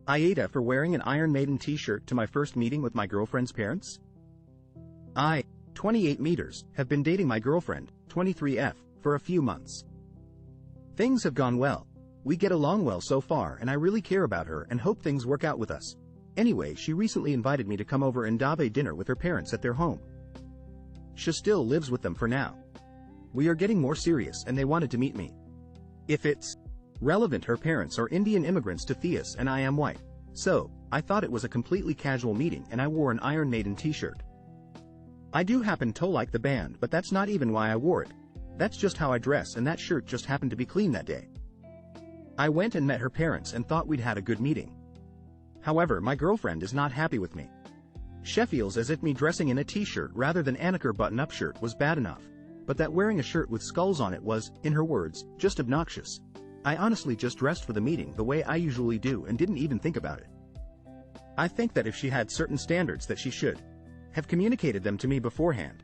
AITA for wearing an Iron Maiden T-shirt to my first meeting with my girlfriend's parents? I, 28 meters, have been dating my girlfriend, 23F, for a few months. Things have gone well. We get along well so far and I really care about her and hope things work out with us. Anyway, she recently invited me to come over and have a dinner with her parents at their home. She still lives with them for now. We are getting more serious and they wanted to meet me. If it's relevant, her parents are Indian immigrants to Theus and I am white. So, I thought it was a completely casual meeting and I wore an Iron Maiden T-shirt. I do happen to like the band, but that's not even why I wore it. That's just how I dress and that shirt just happened to be clean that day. I went and met her parents and thought we'd had a good meeting. However, my girlfriend is not happy with me. She feels as if me dressing in a t-shirt rather than a button-up shirt was bad enough, but that wearing a shirt with skulls on it was, in her words, just obnoxious. I honestly just dressed for the meeting the way I usually do and didn't even think about it. I think that if she had certain standards that she should have communicated them to me beforehand.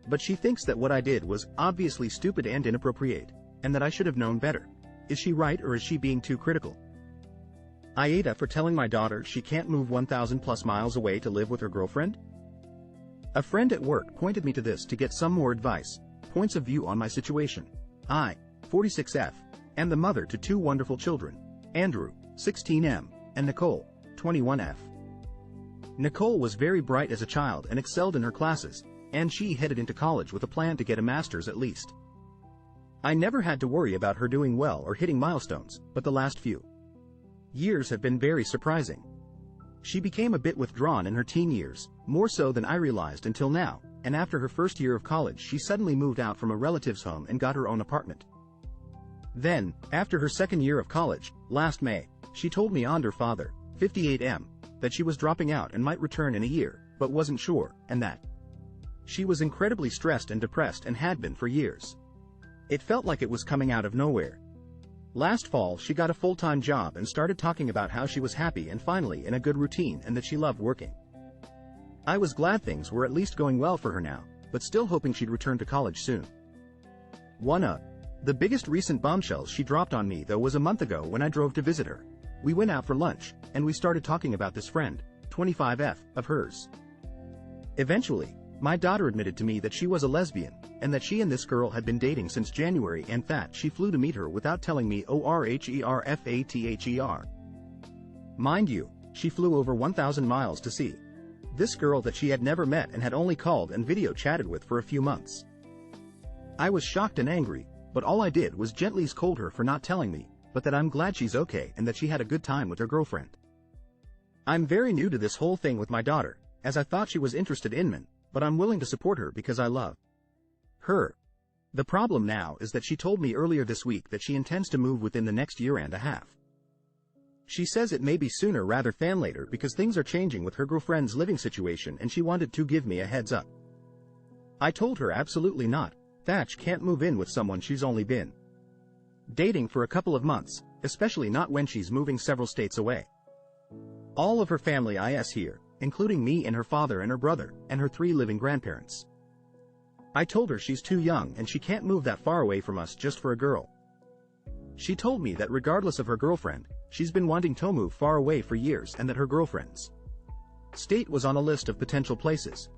But she thinks that what I did was obviously stupid and inappropriate, and that I should have known better. Is she right or is she being too critical? AITA for telling my daughter she can't move 1,000 plus miles away to live with her girlfriend? A friend at work pointed me to this to get some more advice, points of view on my situation. I, 46F, am the mother to two wonderful children, Andrew, 16M, and Nicole, 21F. Nicole was very bright as a child and excelled in her classes, and she headed into college with a plan to get a master's at least. I never had to worry about her doing well or hitting milestones, but the last few years have been very surprising. She became a bit withdrawn in her teen years, more so than I realized until now, and after her first year of college she suddenly moved out from a relative's home and got her own apartment. Then, after her second year of college, last May, she told me on her father, 58M, that she was dropping out and might return in a year, but wasn't sure, and that she was incredibly stressed and depressed and had been for years. It felt like it was coming out of nowhere. Last fall she got a full-time job and started talking about how she was happy and finally in a good routine and that she loved working. I was glad things were at least going well for her now, but still hoping she'd return to college soon. One of the biggest recent bombshells she dropped on me though was a month ago when I drove to visit her. We went out for lunch, and we started talking about this friend, 25F, of hers. Eventually, my daughter admitted to me that she was a lesbian, and that she and this girl had been dating since January and that she flew to meet her without telling me ORHERFATHER. Mind you, she flew over 1,000 miles to see this girl that she had never met and had only called and video chatted with for a few months. I was shocked and angry, but all I did was gently scold her for not telling me, but that I'm glad she's okay and that she had a good time with her girlfriend. I'm very new to this whole thing with my daughter, as I thought she was interested in men, but I'm willing to support her because I love her. The problem now is that she told me earlier this week that she intends to move within the next year and a half. She says it may be sooner rather than later because things are changing with her girlfriend's living situation and she wanted to give me a heads up. I told her absolutely not. Thatch can't move in with someone she's only been dating for a couple of months, especially not when she's moving several states away. All of her family is here, including me and her father and her brother, and her 3 living grandparents. I told her she's too young and she can't move that far away from us just for a girl. She told me that regardless of her girlfriend, she's been wanting to move far away for years and that her girlfriend's state was on a list of potential places.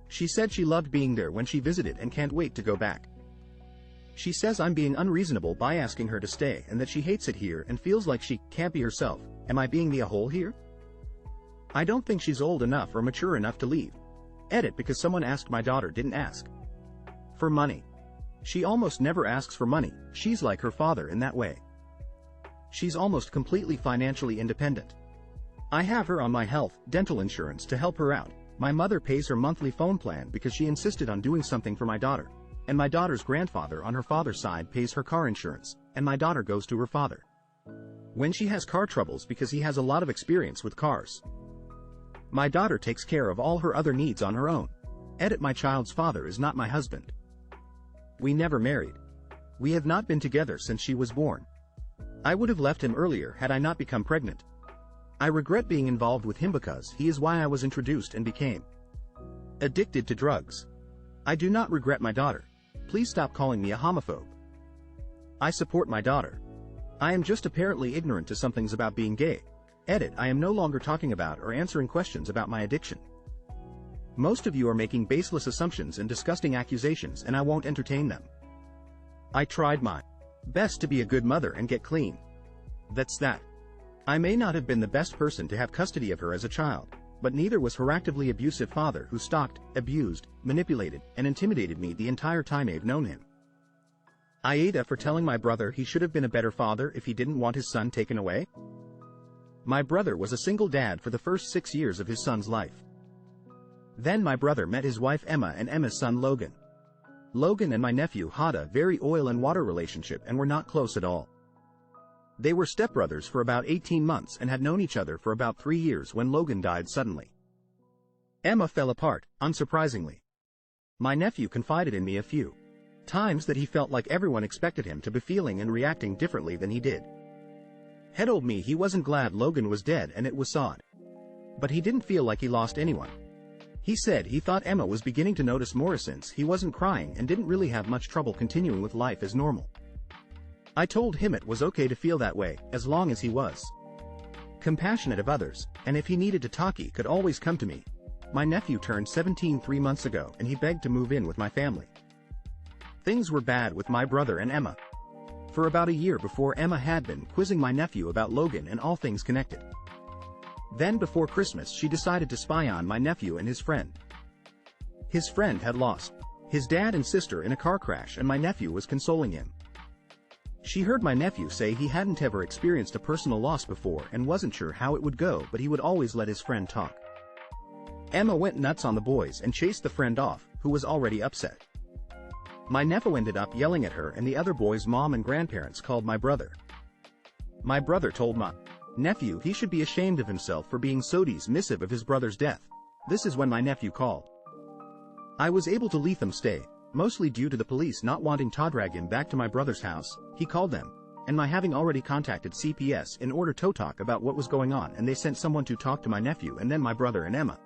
She said she loved being there when she visited and can't wait to go back. She says I'm being unreasonable by asking her to stay and that she hates it here and feels like she can't be herself. Am I being the a-hole here? I don't think she's old enough or mature enough to leave. Edit because someone asked my daughter didn't ask for money. She almost never asks for money, she's like her father in that way. She's almost completely financially independent. I have her on my health, dental insurance to help her out. My mother pays her monthly phone plan because she insisted on doing something for my daughter, and my daughter's grandfather on her father's side pays her car insurance, and my daughter goes to her father when she has car troubles because he has a lot of experience with cars. My daughter takes care of all her other needs on her own. Edit my child's father is not my husband. We never married. We have not been together since she was born. I would have left him earlier had I not become pregnant. I regret being involved with him because he is why I was introduced and became addicted to drugs. I do not regret my daughter. Please stop calling me a homophobe. I support my daughter. I am just apparently ignorant to some things about being gay. Edit: I am no longer talking about or answering questions about my addiction. Most of you are making baseless assumptions and disgusting accusations, and I won't entertain them. I tried my best to be a good mother and get clean. That's that. I may not have been the best person to have custody of her as a child, but neither was her actively abusive father who stalked, abused, manipulated, and intimidated me the entire time I've known him. AITA for telling my brother he should have been a better father if he didn't want his son taken away. My brother was a single dad for the first 6 years of his son's life. Then my brother met his wife Emma and Emma's son Logan. Logan and my nephew had a very oil and water relationship and were not close at all. They were stepbrothers for about 18 months and had known each other for about 3 years when Logan died suddenly. Emma fell apart, unsurprisingly. My nephew confided in me a few times that he felt like everyone expected him to be feeling and reacting differently than he did. He told me he wasn't glad Logan was dead and it was sad. But he didn't feel like he lost anyone. He said he thought Emma was beginning to notice more since he wasn't crying and didn't really have much trouble continuing with life as normal. I told him it was okay to feel that way, as long as he was compassionate of others, and if he needed to talk he could always come to me. My nephew turned 17 3 months ago and he begged to move in with my family. Things were bad with my brother and Emma for about a year before Emma had been quizzing my nephew about Logan and all things connected. Then before Christmas she decided to spy on my nephew and his friend. His friend had lost his dad and sister in a car crash and my nephew was consoling him. She heard my nephew say he hadn't ever experienced a personal loss before and wasn't sure how it would go, but he would always let his friend talk. Emma went nuts on the boys and chased the friend off, who was already upset. My nephew ended up yelling at her and the other boys' mom and grandparents called my brother. My brother told my nephew he should be ashamed of himself for being so dismissive of his brother's death. This is when my nephew called. I was able to let them stay, mostly due to the police not wanting to drag him back to my brother's house. He called them, and my having already contacted CPS in order to talk about what was going on, and they sent someone to talk to my nephew and then my brother and Emma.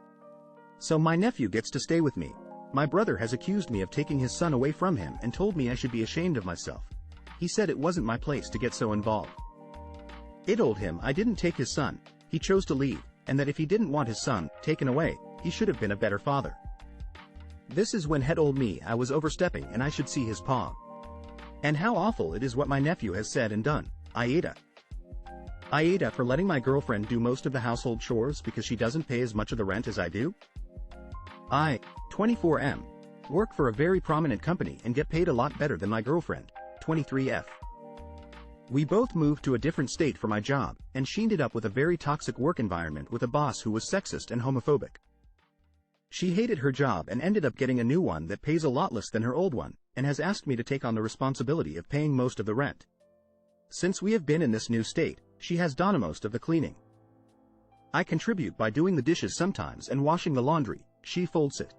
So my nephew gets to stay with me. My brother has accused me of taking his son away from him and told me I should be ashamed of myself. He said it wasn't my place to get so involved. I told him I didn't take his son, he chose to leave, and that if he didn't want his son taken away, he should have been a better father. This is when he told me I was overstepping and I should see his paw. And how awful it is what my nephew has said and done. AITA for letting my girlfriend do most of the household chores because she doesn't pay as much of the rent as I do. I, 24M, work for a very prominent company and get paid a lot better than my girlfriend, 23F. We both moved to a different state for my job, and she ended up with a very toxic work environment with a boss who was sexist and homophobic. She hated her job and ended up getting a new one that pays a lot less than her old one, and has asked me to take on the responsibility of paying most of the rent. Since we have been in this new state, she has done most of the cleaning. I contribute by doing the dishes sometimes and washing the laundry, she folds it.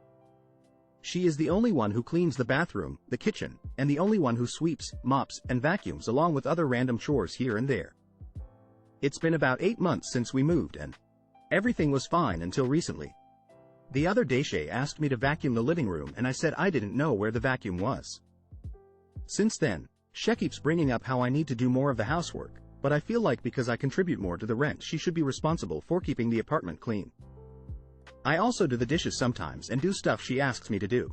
She is the only one who cleans the bathroom, the kitchen, and the only one who sweeps, mops, and vacuums along with other random chores here and there. It's been about 8 months since we moved and everything was fine until recently. The other day she asked me to vacuum the living room and I said I didn't know where the vacuum was. Since then, she keeps bringing up how I need to do more of the housework, but I feel like because I contribute more to the rent she should be responsible for keeping the apartment clean. I also do the dishes sometimes and do stuff she asks me to do.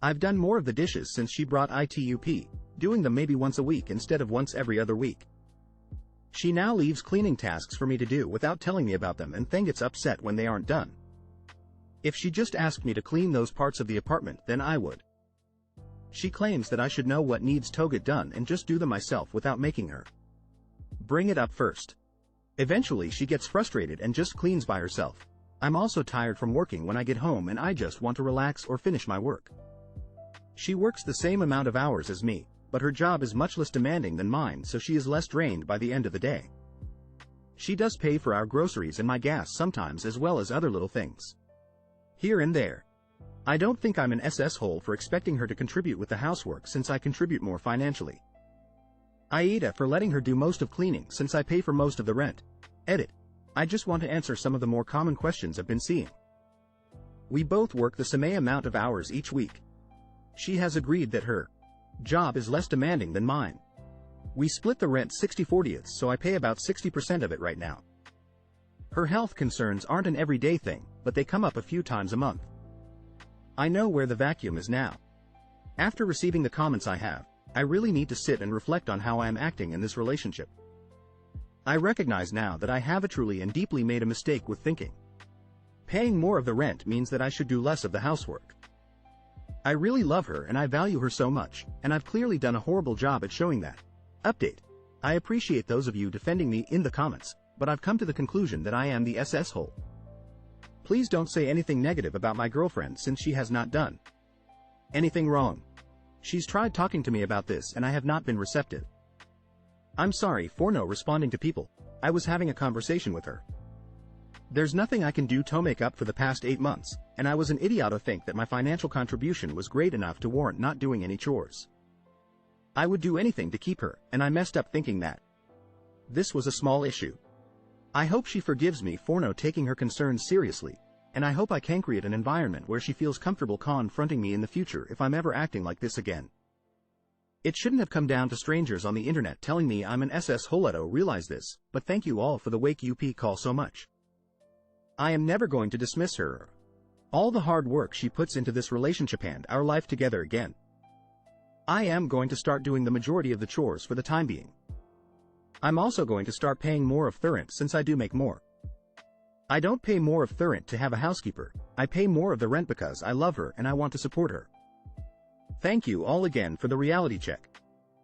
I've done more of the dishes since she brought ITUP, doing them maybe once a week instead of once every other week. She now leaves cleaning tasks for me to do without telling me about them and then gets upset when they aren't done. If she just asked me to clean those parts of the apartment, then I would. She claims that I should know what needs to get done and just do them myself without making her bring it up first. Eventually she gets frustrated and just cleans by herself. I'm also tired from working when I get home and I just want to relax or finish my work. She works the same amount of hours as me, but her job is much less demanding than mine, so she is less drained by the end of the day. She does pay for our groceries and my gas sometimes, as well as other little things here and there. I don't think I'm an asshole for expecting her to contribute with the housework since I contribute more financially. AITA for letting her do most of cleaning since I pay for most of the rent. Edit. I just want to answer some of the more common questions I've been seeing. We both work the same amount of hours each week. She has agreed that her job is less demanding than mine. We split the rent 60/40, so I pay about 60% of it right now. Her health concerns aren't an everyday thing, but they come up a few times a month. I know where the vacuum is now. After receiving the comments I really need to sit and reflect on how I am acting in this relationship. I recognize now that I have truly and deeply made a mistake with thinking paying more of the rent means that I should do less of the housework. I really love her and I value her so much, and I've clearly done a horrible job at showing that. Update. I appreciate those of you defending me in the comments, but I've come to the conclusion that I am the asshole. Please don't say anything negative about my girlfriend since she has not done anything wrong. She's tried talking to me about this and I have not been receptive. I'm sorry for no responding to people. I was having a conversation with her. There's nothing I can do to make up for the past 8 months, and I was an idiot to think that my financial contribution was great enough to warrant not doing any chores. I would do anything to keep her, and I messed up thinking that this was a small issue. I hope she forgives me for no taking her concerns seriously, and I hope I can create an environment where she feels comfortable confronting me in the future if I'm ever acting like this again. It shouldn't have come down to strangers on the internet telling me I'm an asshole. I don't realize this, but thank you all for the wake up call so much. I am never going to dismiss her. All the hard work she puts into this relationship and our life together again. I am going to start doing the majority of the chores for the time being. I'm also going to start paying more of the rent since I do make more. I don't pay more of the rent to have a housekeeper, I pay more of the rent because I love her and I want to support her. Thank you all again for the reality check.